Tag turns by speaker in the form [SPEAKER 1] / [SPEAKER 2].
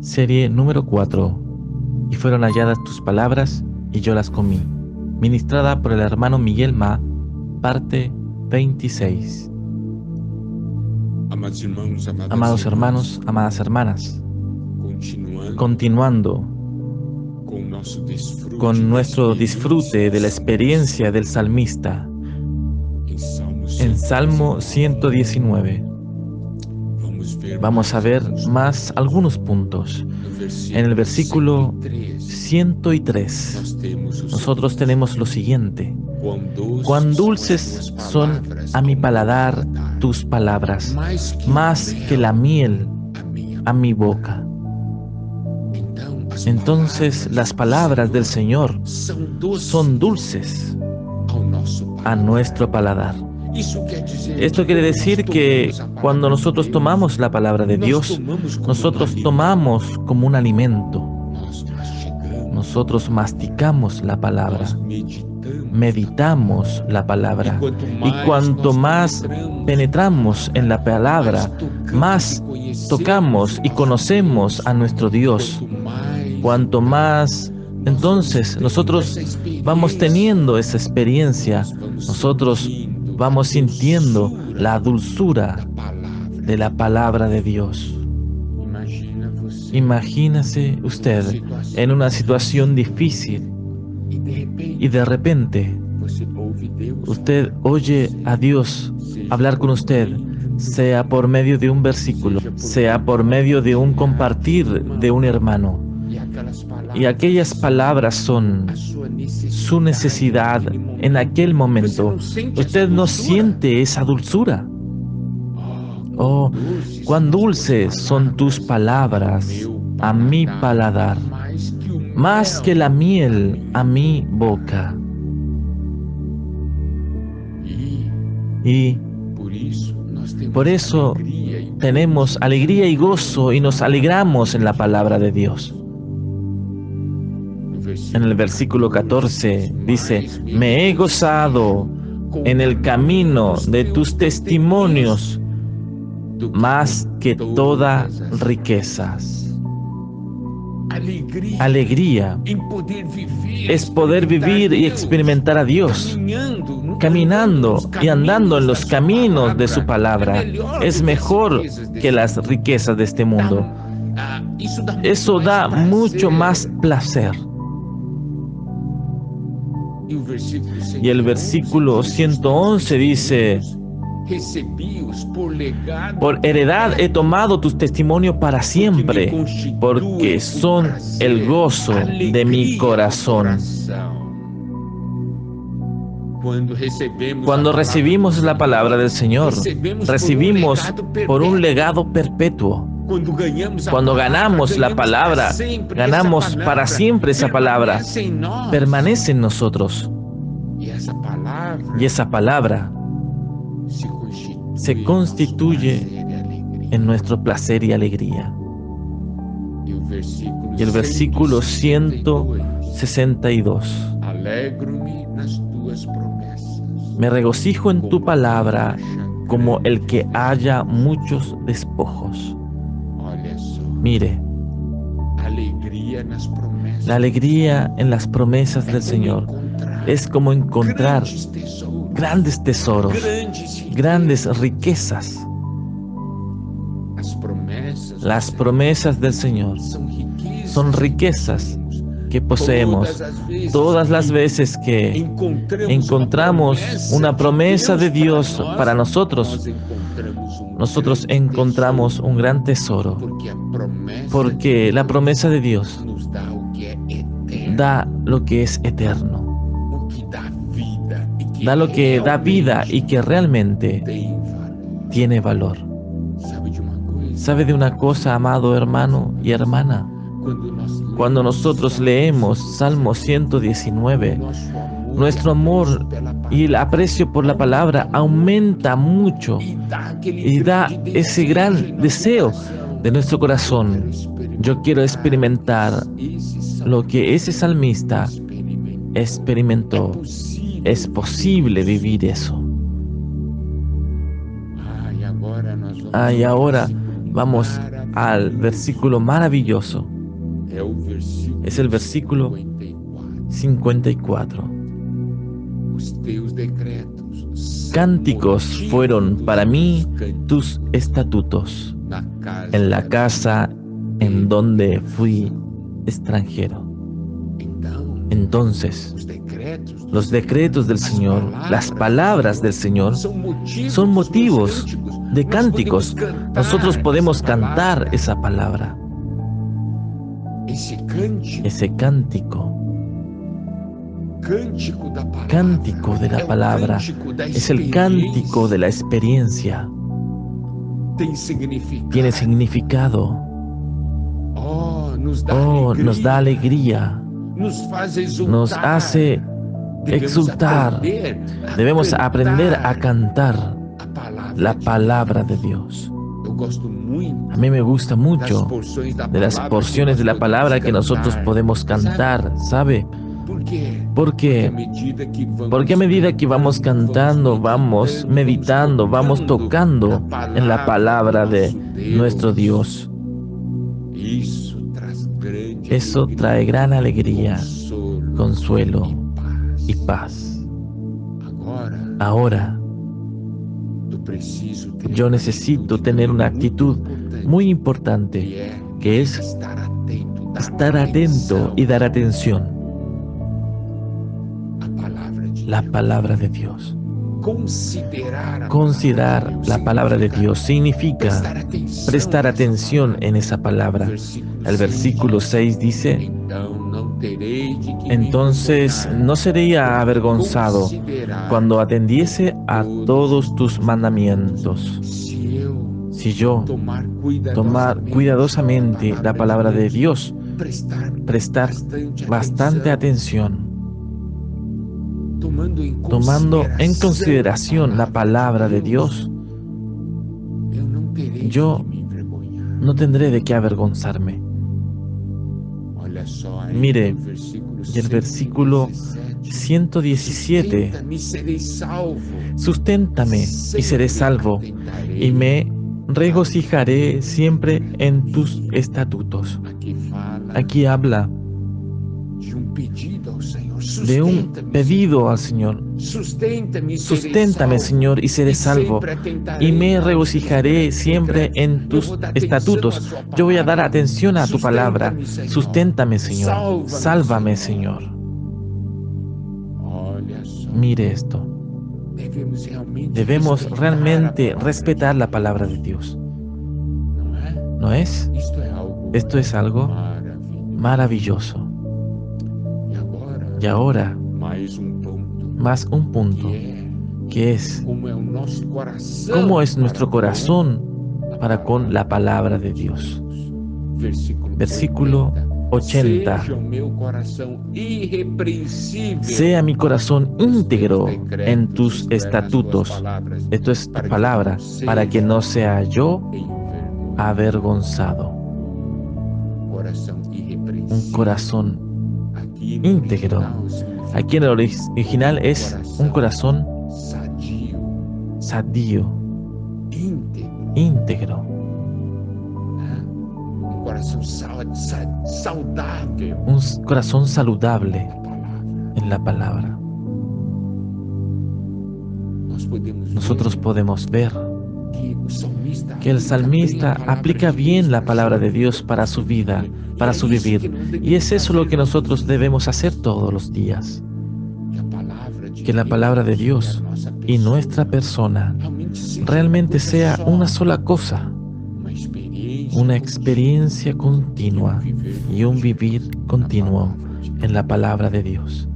[SPEAKER 1] Serie número 4. Y fueron halladas tus palabras, y yo las comí. Ministrada por el hermano Miguel Ma, parte 26. Amados hermanos, amadas hermanas, continuando con nuestro disfrute de la experiencia del salmista, en Salmo 119, vamos a ver más algunos puntos. En el versículo 103, nosotros tenemos lo siguiente: cuán dulces son a mi paladar tus palabras, más que la miel a mi boca. Entonces las palabras del Señor son dulces a nuestro paladar. Esto quiere decir que cuando nosotros tomamos la palabra de Dios, nosotros tomamos como un alimento. Nosotros masticamos la palabra, meditamos la palabra, y cuanto más penetramos en la palabra, más tocamos y conocemos a nuestro Dios. Cuanto más, entonces, nosotros vamos teniendo esa experiencia, nosotros vamos sintiendo la dulzura de la palabra de Dios. Imagínese usted en una situación difícil y de repente usted oye a Dios hablar con usted, sea por medio de un versículo, sea por medio de un compartir de un hermano. Y aquellas palabras son su necesidad en aquel momento. Usted no siente esa dulzura. Oh, cuán dulces son tus palabras a mi paladar, más que la miel a mi boca. Y por eso tenemos alegría y gozo y nos alegramos en la palabra de Dios. En el versículo 14 dice: me he gozado en el camino de tus testimonios más que todas riquezas. Alegría es poder vivir y experimentar a Dios, caminando y andando en los caminos de su palabra. Es mejor que las riquezas de este mundo. Eso da mucho más placer. Y el versículo 111 dice: por heredad he tomado tus testimonios para siempre, porque son el gozo de mi corazón. Cuando recibimos la palabra del Señor, recibimos por un legado perpetuo. Cuando ganamos la palabra, ganamos para siempre esa palabra. Permanece en nosotros. Y esa palabra se constituye en nuestro placer y alegría. Y el versículo 162. Me regocijo en tu palabra como el que haya muchos despojos. Mire, la alegría en las promesas del Señor es como encontrar grandes tesoros, grandes riquezas. Las promesas del Señor son riquezas que poseemos. Todas las veces que encontramos una promesa de Dios para nosotros, nosotros encontramos un gran tesoro, porque la promesa de Dios da lo que es eterno, da lo que da vida y que realmente tiene valor. ¿Sabe de una cosa, amado hermano y hermana? Cuando nosotros leemos Salmo 119, nuestro amor y el aprecio por la palabra aumenta mucho y da ese gran deseo de nuestro corazón. Yo quiero experimentar lo que ese salmista experimentó. Es posible vivir eso. Y ahora vamos al versículo maravilloso. Es el versículo 54. Cánticos fueron para mí tus estatutos en la casa en donde fui extranjero. Entonces, los decretos del Señor, las palabras del Señor, son motivos de cánticos. Nosotros podemos cantar esa palabra. Ese cántico de la palabra es el cántico de la experiencia. Tiene significado. Nos da alegría. Nos hace exultar. Debemos aprender a cantar la palabra de Dios. A mí me gusta mucho de las porciones de la palabra que nosotros podemos cantar, ¿sabe? Porque a medida que vamos cantando, vamos meditando, vamos tocando en la palabra de nuestro Dios. Eso trae gran alegría, consuelo y paz. Ahora, yo necesito tener una actitud muy importante, que es estar atento y dar atención. La palabra de Dios. Considerar la palabra de Dios significa prestar atención en esa palabra. El versículo 6 dice: entonces no sería avergonzado cuando atendiese a todos tus mandamientos. Si yo tomar cuidadosamente la palabra de Dios, prestar bastante atención, tomando en consideración la palabra de Dios, yo no tendré de qué avergonzarme. Mire, y el versículo 117: susténtame y seré salvo, y me regocijaré siempre en tus estatutos. Aquí habla de un pedido al Señor. Susténtame, Señor, y seré salvo, y me regocijaré siempre en tus estatutos. Yo voy a dar atención a tu palabra. Susténtame, Señor. Sálvame, Señor. Mire esto. Debemos realmente respetar la palabra de Dios. ¿No es? Esto es algo maravilloso. Y ahora, más un punto, que es cómo es nuestro corazón para con la palabra de Dios. Versículo 80: sea mi corazón íntegro en tus estatutos. Esto es tu palabra, para que no sea yo avergonzado. Un corazón íntegro. Aquí en el original es un corazón sadio, íntegro. Un corazón saludable en la palabra. Nosotros podemos ver que el salmista aplica bien la palabra de Dios para su vida, para su vivir. Y es eso lo que nosotros debemos hacer todos los días. Que la palabra de Dios y nuestra persona realmente sea una sola cosa, una experiencia continua y un vivir continuo en la palabra de Dios.